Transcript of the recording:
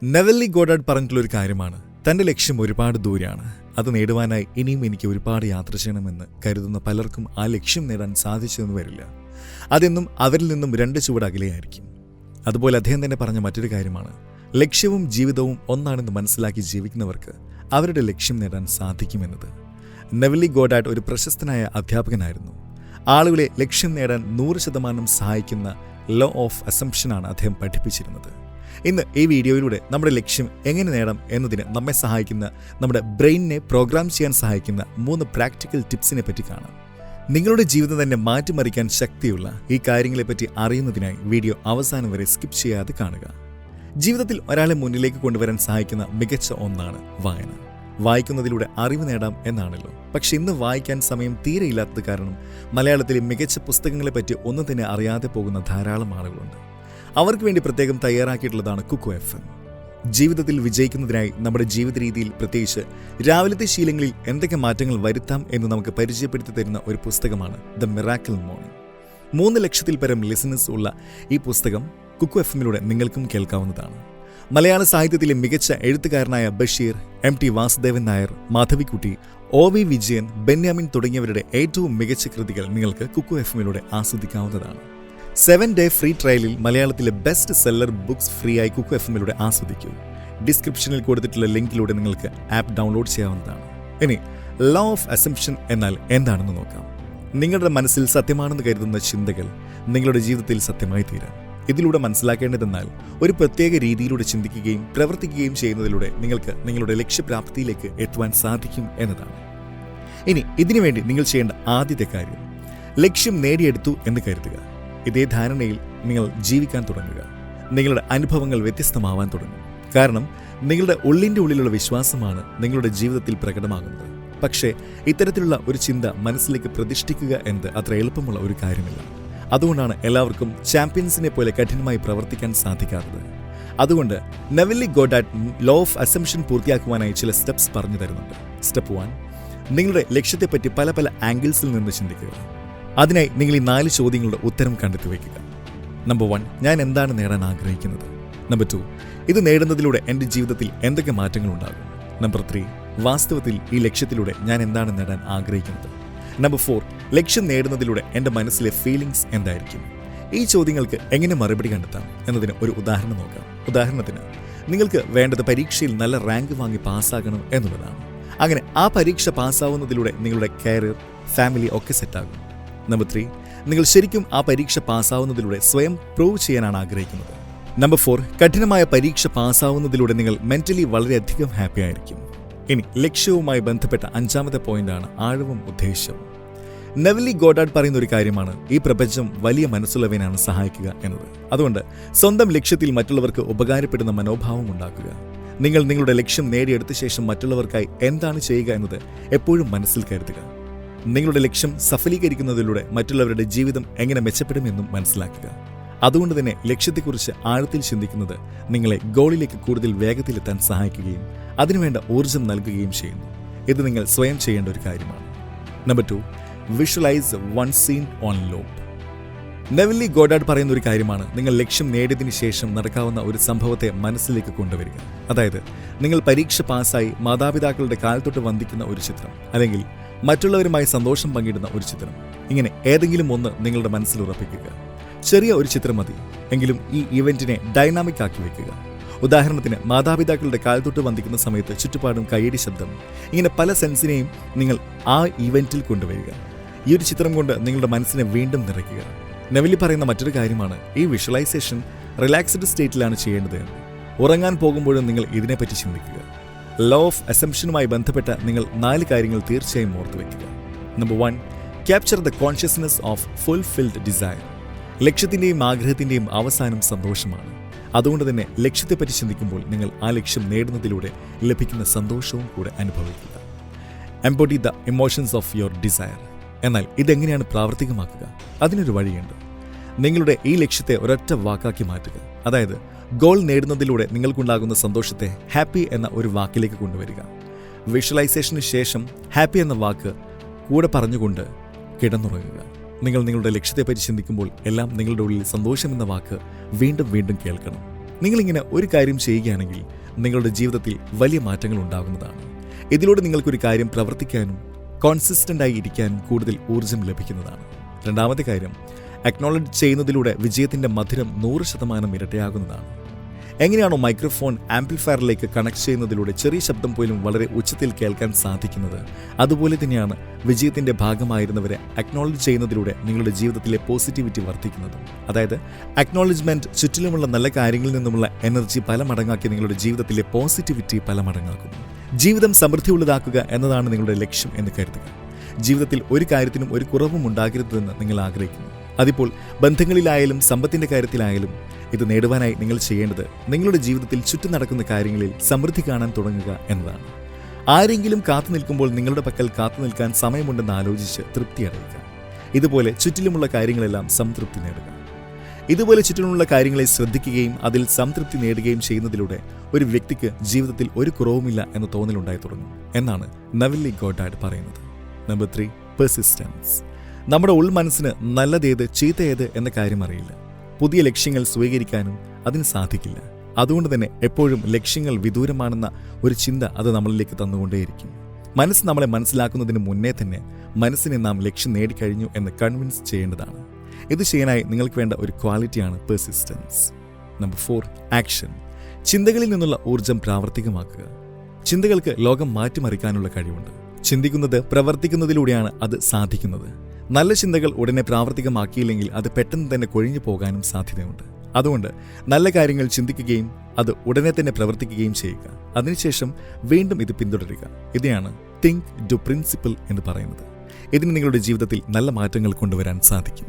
നെവല്ലി Goddard പറഞ്ഞിട്ടുള്ളൊരു കാര്യമാണ്, തൻ്റെ ലക്ഷ്യം ഒരുപാട് ദൂരെയാണ്. അത് നേടുവാനായി ഇനിയും എനിക്ക് ഒരുപാട് യാത്ര ചെയ്യണമെന്ന് കരുതുന്ന പലർക്കും ആ ലക്ഷ്യം നേടാൻ സാധിച്ചെന്ന് വരില്ല. അതെന്നും അവരിൽ നിന്നും 2 ചുവട് അകലെയായിരിക്കും. അതുപോലെ അദ്ദേഹം തന്നെ പറഞ്ഞ മറ്റൊരു കാര്യമാണ്, ലക്ഷ്യവും ജീവിതവും ഒന്നാണെന്ന് മനസ്സിലാക്കി ജീവിക്കുന്നവർക്ക് അവരുടെ ലക്ഷ്യം നേടാൻ സാധിക്കുമെന്നത്. നെവല്ലി ഗോഡാർഡ് ഒരു പ്രശസ്തനായ അധ്യാപകനായിരുന്നു. ആളുകളെ ലക്ഷ്യം നേടാൻ 100% സഹായിക്കുന്ന ലോ ഓഫ് അസംപ്ഷനാണ് അദ്ദേഹം പഠിപ്പിച്ചിരുന്നത്. ഇന്ന് ഈ വീഡിയോയിലൂടെ നമ്മുടെ ലക്ഷ്യം എങ്ങനെ നേടാം എന്നതിന് നമ്മെ സഹായിക്കുന്ന, നമ്മുടെ ബ്രെയിനിനെ പ്രോഗ്രാം ചെയ്യാൻ സഹായിക്കുന്ന 3 പ്രാക്ടിക്കൽ ടിപ്സിനെ പറ്റി കാണാം. നിങ്ങളുടെ ജീവിതം തന്നെ മാറ്റിമറിക്കാൻ ശക്തിയുള്ള ഈ കാര്യങ്ങളെപ്പറ്റി അറിയുന്നതിനായി വീഡിയോ അവസാനം വരെ സ്കിപ്പ് ചെയ്യാതെ കാണുക. ജീവിതത്തിൽ ഒരാളെ മുന്നിലേക്ക് കൊണ്ടുവരാൻ സഹായിക്കുന്ന മികച്ച ഒന്നാണ് വായന. വായിക്കുന്നതിലൂടെ അറിവ് നേടാം എന്നാണല്ലോ. പക്ഷെ ഇന്ന് വായിക്കാൻ സമയം തീരെ ഇല്ലാത്തത് കാരണം മലയാളത്തിലെ മികച്ച പുസ്തകങ്ങളെപ്പറ്റി ഒന്നും തന്നെ അറിയാതെ പോകുന്ന ധാരാളം ആളുകളുണ്ട്. അവർക്ക് വേണ്ടി പ്രത്യേകം തയ്യാറാക്കിയിട്ടുള്ളതാണ് കുക്കു FM. ജീവിതത്തിൽ വിജയിക്കുന്നതിനായി നമ്മുടെ ജീവിത രീതിയിൽ, പ്രത്യേകിച്ച് രാവിലത്തെ ശീലങ്ങളിൽ എന്തൊക്കെ മാറ്റങ്ങൾ വരുത്താം എന്ന് നമുക്ക് പരിചയപ്പെടുത്തി തരുന്ന ഒരു പുസ്തകമാണ് ദ മിറാക്കിൾ മോർണിംഗ്. 3 ലക്ഷത്തിൽ പരം ലിസണേഴ്സ് ഉള്ള ഈ പുസ്തകം കുക്കു FMലൂടെ നിങ്ങൾക്കും കേൾക്കാവുന്നതാണ്. മലയാള സാഹിത്യത്തിലെ മികച്ച എഴുത്തുകാരനായ ബഷീർ, MT വാസുദേവൻ നായർ, മാധവിക്കുട്ടി, OV വിജയൻ, ബെന്യാമിൻ തുടങ്ങിയവരുടെ ഏറ്റവും മികച്ച കൃതികൾ നിങ്ങൾക്ക് കുക്കു FMലൂടെ ആസ്വദിക്കാവുന്നതാണ്. 7 ഡേ ഫ്രീ ട്രയലിൽ മലയാളത്തിലെ ബെസ്റ്റ് സെല്ലർ ബുക്സ് ഫ്രീ ആയി കുക്കു FMലൂടെ ആസ്വദിക്കൂ. ഡിസ്ക്രിപ്ഷനിൽ കൊടുത്തിട്ടുള്ള ലിങ്കിലൂടെ നിങ്ങൾക്ക് ആപ്പ് ഡൗൺലോഡ് ചെയ്യാവുന്നതാണ്. ഇനി ലോ ഓഫ് അസംപ്ഷൻ എന്നാൽ എന്താണെന്ന് നോക്കാം. നിങ്ങളുടെ മനസ്സിൽ സത്യമാണെന്ന് കരുതുന്ന ചിന്തകൾ നിങ്ങളുടെ ജീവിതത്തിൽ സത്യമായി തീരാം. ഇതിലൂടെ മനസ്സിലാക്കേണ്ടതെന്നാൽ ഒരു പ്രത്യേക രീതിയിലൂടെ ചിന്തിക്കുകയും പ്രവർത്തിക്കുകയും ചെയ്യുന്നതിലൂടെ നിങ്ങൾക്ക് നിങ്ങളുടെ ലക്ഷ്യപ്രാപ്തിയിലേക്ക് എത്തുവാൻ സാധിക്കും എന്നതാണ്. ഇനി ഇതിനുവേണ്ടി നിങ്ങൾ ചെയ്യേണ്ട ആദ്യത്തെ കാര്യം, ലക്ഷ്യം നേടിയെടുത്തു എന്ന് കരുതുക. ഇതേ ധാരണയിൽ നിങ്ങൾ ജീവിക്കാൻ തുടങ്ങുക. നിങ്ങളുടെ അനുഭവങ്ങൾ വ്യത്യസ്തമാവാൻ തുടങ്ങും. കാരണം നിങ്ങളുടെ ഉള്ളിൻ്റെ ഉള്ളിലുള്ള വിശ്വാസമാണ് നിങ്ങളുടെ ജീവിതത്തിൽ പ്രകടമാകുന്നത്. പക്ഷേ ഇത്തരത്തിലുള്ള ഒരു ചിന്ത മനസ്സിലേക്ക് പ്രതിഷ്ഠിക്കുക എന്നത് അത്ര എളുപ്പമുള്ള ഒരു കാര്യമല്ല. അതുകൊണ്ടാണ് എല്ലാവർക്കും ചാമ്പ്യൻസിനെ പോലെ കഠിനമായി പ്രവർത്തിക്കാൻ സാധിക്കാത്തത്. അതുകൊണ്ട് നെവല്ലി ഗോഡാർഡ് ലോ ഓഫ് അസംപ്ഷൻ പൂർത്തിയാക്കുവാനായി ചില സ്റ്റെപ്സ് പറഞ്ഞു തരുന്നുണ്ട്. സ്റ്റെപ്പ് 1, നിങ്ങളുടെ ലക്ഷ്യത്തെപ്പറ്റി പല ആംഗിൾസിൽ നിന്ന് ചിന്തിക്കുക. അതിനായി നിങ്ങൾ ഈ 4 ചോദ്യങ്ങളുടെ ഉത്തരം കണ്ടെത്തി വയ്ക്കുക. നമ്പർ 1, ഞാൻ എന്താണ് നേടാൻ ആഗ്രഹിക്കുന്നത്? നമ്പർ 2, ഇത് നേടുന്നതിലൂടെ എൻ്റെ ജീവിതത്തിൽ എന്തൊക്കെ മാറ്റങ്ങൾ ഉണ്ടാകും? നമ്പർ 3, വാസ്തവത്തിൽ ഈ ലക്ഷ്യത്തിലൂടെ ഞാൻ എന്താണ് നേടാൻ ആഗ്രഹിക്കുന്നത്? നമ്പർ 4, ലക്ഷ്യം നേടുന്നതിലൂടെ എൻ്റെ മനസ്സിലെ ഫീലിംഗ്സ് എന്തായിരിക്കും? ഈ ചോദ്യങ്ങൾക്ക് എങ്ങനെ മറുപടി കണ്ടെത്താം എന്നതിന് ഒരു ഉദാഹരണം നോക്കാം. ഉദാഹരണത്തിന്, നിങ്ങൾക്ക് വേണ്ടത് പരീക്ഷയിൽ നല്ല റാങ്ക് വാങ്ങി പാസ്സാകണം എന്നുള്ളതാണ്. അങ്ങനെ ആ പരീക്ഷ പാസ്സാവുന്നതിലൂടെ നിങ്ങളുടെ കരിയർ, ഫാമിലി ഒക്കെ സെറ്റാകും. നമ്പർ 3, നിങ്ങൾ ശരിക്കും ആ പരീക്ഷ പാസ്സാവുന്നതിലൂടെ സ്വയം പ്രൂവ് ചെയ്യാനാണ് ആഗ്രഹിക്കുന്നത്. നമ്പർ 4, കഠിനമായ പരീക്ഷ പാസ്സാവുന്നതിലൂടെ നിങ്ങൾ മെന്റലി വളരെയധികം ഹാപ്പി ആയിരിക്കും. ഇനി ലക്ഷ്യവുമായി ബന്ധപ്പെട്ട 5ാമത്തെ പോയിന്റാണ് ആഴവും ഉദ്ദേശ്യവും. നെവല്ലി ഗോഡാർഡ് പറയുന്ന ഒരു കാര്യമാണ്, ഈ പ്രപഞ്ചം വലിയ മനസ്സുള്ളവനാണ് സഹായിക്കുക എന്നത്. അതുകൊണ്ട് സ്വന്തം ലക്ഷ്യത്തിൽ മറ്റുള്ളവർക്ക് ഉപകാരപ്പെടുന്ന മനോഭാവം ഉണ്ടാക്കുക. നിങ്ങൾ നിങ്ങളുടെ ലക്ഷ്യം നേടിയെടുത്ത ശേഷം മറ്റുള്ളവർക്കായി എന്താണ് ചെയ്യുക എന്നത് എപ്പോഴും മനസ്സിൽ കരുതുക. നിങ്ങളുടെ ലക്ഷ്യം സഫലീകരിക്കുന്നതിലൂടെ മറ്റുള്ളവരുടെ ജീവിതം എങ്ങനെ മെച്ചപ്പെടുമെന്നും മനസ്സിലാക്കുക. അതുകൊണ്ട് തന്നെ ലക്ഷ്യത്തെക്കുറിച്ച് ആഴത്തിൽ ചിന്തിക്കുന്നത് നിങ്ങളെ ഗോളിലേക്ക് കൂടുതൽ വേഗത്തിലെത്താൻ സഹായിക്കുകയും അതിനുവേണ്ട ഊർജം നൽകുകയും ചെയ്യുന്നു. ഇത് നിങ്ങൾ സ്വയം ചെയ്യേണ്ട ഒരു കാര്യമാണ്. Number 2, visualize one scene on loop. Neville Goddard പറയുന്ന ഒരു കാര്യമാണ്, നിങ്ങൾ ലക്ഷ്യം നേടിയതിനു ശേഷം നടക്കാവുന്ന ഒരു സംഭവത്തെ മനസ്സിലേക്ക് കൊണ്ടുവരിക. അതായത് നിങ്ങൾ പരീക്ഷ പാസ്സായി മാതാപിതാക്കളുടെ കാൽത്തൊട്ട് വന്ദിക്കുന്ന ഒരു ചിത്രം, അല്ലെങ്കിൽ മറ്റുള്ളവരുമായി സന്തോഷം പങ്കിടുന്ന ഒരു ചിത്രം. ഇങ്ങനെ ഏതെങ്കിലും ഒന്ന് നിങ്ങളുടെ മനസ്സിൽ ഉറപ്പിക്കുക. ചെറിയ ഒരു ചിത്രം മതി, എങ്കിലും ഈ ഇവന്റിനെ ഡൈനാമിക് ആക്കി വെക്കുക. ഉദാഹരണത്തിന്, മാതാപിതാക്കളുടെ കാൽത്തൊട്ട് വന്ദിക്കുന്ന സമയത്ത് ചുറ്റുപാടും കയ്യടി ശബ്ദം, ഇങ്ങനെ പല സെൻസിനെയും നിങ്ങൾ ആ ഇവന്റിൽ കൊണ്ടുവരിക. ഈ ഒരു ചിത്രം കൊണ്ട് നിങ്ങളുടെ മനസ്സിനെ വീണ്ടും നിറയ്ക്കുക. നെവല്ലി പറയുന്ന മറ്റൊരു കാര്യമാണ്, ഈ വിഷ്വലൈസേഷൻ റിലാക്സ്ഡ് സ്റ്റേറ്റിലാണ് ചെയ്യേണ്ടത്. ഉറങ്ങാൻ പോകുമ്പോഴും നിങ്ങൾ ഇതിനെപ്പറ്റി ചിന്തിക്കുക. ലോ ഓഫ് അസംപ്ഷനുമായി ബന്ധപ്പെട്ട നിങ്ങൾ 4 കാര്യങ്ങൾ തീർച്ചയായും ഓർത്തു വയ്ക്കുക. Number 1, capture the consciousness of fulfilled desire. ലക്ഷ്യത്തിൻ്റെയും ആഗ്രഹത്തിൻ്റെയും അവസാനം സന്തോഷമാണ്. അതുകൊണ്ട് തന്നെ ലക്ഷ്യത്തെപ്പറ്റി ചിന്തിക്കുമ്പോൾ നിങ്ങൾ ആ ലക്ഷ്യം നേടുന്നതിലൂടെ ലഭിക്കുന്ന സന്തോഷവും കൂടെ അനുഭവിക്കുക. Embody the emotions of your desire. എന്നാൽ ഇതെങ്ങനെയാണ് പ്രാവർത്തികമാക്കുക? അതിനൊരു വഴിയുണ്ട്. നിങ്ങളുടെ ഈ ലക്ഷ്യത്തെ ഒരൊറ്റ വാക്കാക്കി മാറ്റുക. അതായത് ഗോൾ നേടുന്നതിലൂടെ നിങ്ങൾക്കുണ്ടാകുന്ന സന്തോഷത്തെ ഹാപ്പി എന്ന ഒരു വാക്കിലേക്ക് കൊണ്ടുവരിക. വിഷ്വലൈസേഷന് ശേഷം ഹാപ്പി എന്ന വാക്ക് കൂടെ പറഞ്ഞുകൊണ്ട് കിടന്നുറങ്ങുക. നിങ്ങൾ നിങ്ങളുടെ ലക്ഷ്യത്തെപ്പറ്റി ചിന്തിക്കുമ്പോൾ എല്ലാം നിങ്ങളുടെ ഉള്ളിൽ സന്തോഷം എന്ന വാക്ക് വീണ്ടും വീണ്ടും കേൾക്കണം. നിങ്ങളിങ്ങനെ ഒരു കാര്യം ചെയ്യുകയാണെങ്കിൽ നിങ്ങളുടെ ജീവിതത്തിൽ വലിയ മാറ്റങ്ങൾ ഉണ്ടാകുന്നതാണ്. ഇതിലൂടെ നിങ്ങൾക്കൊരു കാര്യം പ്രവർത്തിക്കാനും കോൺസിസ്റ്റൻ്റായി ഇരിക്കാനും കൂടുതൽ ഊർജ്ജം ലഭിക്കുന്നതാണ്. രണ്ടാമത്തെ കാര്യം, അക്നോളജ് ചെയ്യുന്നതിലൂടെ വിജയത്തിൻ്റെ മധുരം 100% ഇരട്ടയാകുന്നതാണ്. എങ്ങനെയാണോ മൈക്രോഫോൺ ആംപ്ലിഫയറിലേക്ക് കണക്ട് ചെയ്യുന്നതിലൂടെ ചെറിയ ശബ്ദം പോലും വളരെ ഉച്ചത്തിൽ കേൾക്കാൻ സാധിക്കുന്നത്, അതുപോലെ തന്നെയാണ് വിജയത്തിൻ്റെ ഭാഗമായിരുന്നവരെ അക്നോളജ് ചെയ്യുന്നതിലൂടെ നിങ്ങളുടെ ജീവിതത്തിലെ പോസിറ്റിവിറ്റി വർദ്ധിക്കുന്നതും. അതായത് അക്നോളജ്മെൻറ്റ് ചുറ്റിലുമുള്ള നല്ല കാര്യങ്ങളിൽ നിന്നുമുള്ള എനർജി പല മടങ്ങാക്കി നിങ്ങളുടെ ജീവിതത്തിലെ പോസിറ്റിവിറ്റി പല മടങ്ങാക്കുന്നു. ജീവിതം സമൃദ്ധിയുള്ളതാക്കുക എന്നതാണ് നിങ്ങളുടെ ലക്ഷ്യം എന്ന് കരുതുക. ജീവിതത്തിൽ ഒരു കാര്യത്തിനും ഒരു കുറവും ഉണ്ടാകരുതെന്ന് നിങ്ങൾ ആഗ്രഹിക്കുന്നു. അതിപ്പോൾ ബന്ധങ്ങളിലായാലും സമ്പത്തിൻ്റെ കാര്യത്തിലായാലും ഇത് നേടുവാനായി നിങ്ങൾ ചെയ്യേണ്ടത് നിങ്ങളുടെ ജീവിതത്തിൽ ചുറ്റും നടക്കുന്ന കാര്യങ്ങളിൽ സമൃദ്ധി കാണാൻ തുടങ്ങുക എന്നതാണ്. ആരെങ്കിലും കാത്തു നിൽക്കുമ്പോൾ നിങ്ങളുടെ പക്കൽ കാത്തു നിൽക്കാൻ സമയമുണ്ടെന്ന് ആലോചിച്ച് തൃപ്തി അടയുക. ഇതുപോലെ ചുറ്റിലുമുള്ള കാര്യങ്ങളെല്ലാം സംതൃപ്തി നേടുക. ഇതുപോലെ ചുറ്റിലുമുള്ള കാര്യങ്ങളെ ശ്രദ്ധിക്കുകയും അതിൽ സംതൃപ്തി നേടുകയും ചെയ്യുന്നതിലൂടെ ഒരു വ്യക്തിക്ക് ജീവിതത്തിൽ ഒരു കുറവുമില്ല എന്ന തോന്നലുണ്ടായി തുടങ്ങും എന്നാണ് നെവിൽ ഗോഡാർഡ് പറയുന്നത്. Number 3, persistence. നമ്മുടെ ഉൾമനസ്സിന് നല്ലതേത് ചീത്തയേത് എന്ന കാര്യം അറിയില്ല. പുതിയ ലക്ഷ്യങ്ങൾ സ്വീകരിക്കാനും അതിന് സാധിക്കില്ല. അതുകൊണ്ട് തന്നെ എപ്പോഴും ലക്ഷ്യങ്ങൾ വിദൂരമാണെന്ന ഒരു ചിന്ത അത് നമ്മളിലേക്ക് തന്നുകൊണ്ടേയിരിക്കും. മനസ്സ് നമ്മളെ മനസ്സിലാക്കുന്നതിന് മുന്നേ തന്നെ മനസ്സിനെ നാം ലക്ഷ്യം നേടിക്കഴിഞ്ഞു എന്ന് കൺവിൻസ് ചെയ്യേണ്ടതാണ്. ഇത് ചെയ്യാനായി നിങ്ങൾക്ക് വേണ്ട ഒരു ക്വാളിറ്റിയാണ് പെർസിസ്റ്റൻസ്. Number 4, action. ചിന്തകളിൽ നിന്നുള്ള ഊർജം പ്രാവർത്തികമാക്കുക. ചിന്തകൾക്ക് ലോകം മാറ്റിമറിക്കാനുള്ള കഴിവുണ്ട്. ചിന്തിക്കുന്നത് പ്രവർത്തിക്കുന്നതിലൂടെയാണ് അത് സാധിക്കുന്നത്. നല്ല ചിന്തകൾ ഉടനെ പ്രാവർത്തികമാക്കിയില്ലെങ്കിൽ അത് പെട്ടെന്ന് തന്നെ കൊഴിഞ്ഞു പോകാനും സാധ്യതയുണ്ട്. അതുകൊണ്ട് നല്ല കാര്യങ്ങൾ ചിന്തിക്കുകയും അത് ഉടനെ തന്നെ പ്രവർത്തിക്കുകയും ചെയ്യുക. അതിനുശേഷം വീണ്ടും ഇത് പിന്തുടരുക. ഇതാണ് തിങ്ക് ഡു പ്രിൻസിപ്പിൾ എന്ന് പറയുന്നത്. ഇതിന് നിങ്ങളുടെ ജീവിതത്തിൽ നല്ല മാറ്റങ്ങൾ കൊണ്ടുവരാൻ സാധിക്കും.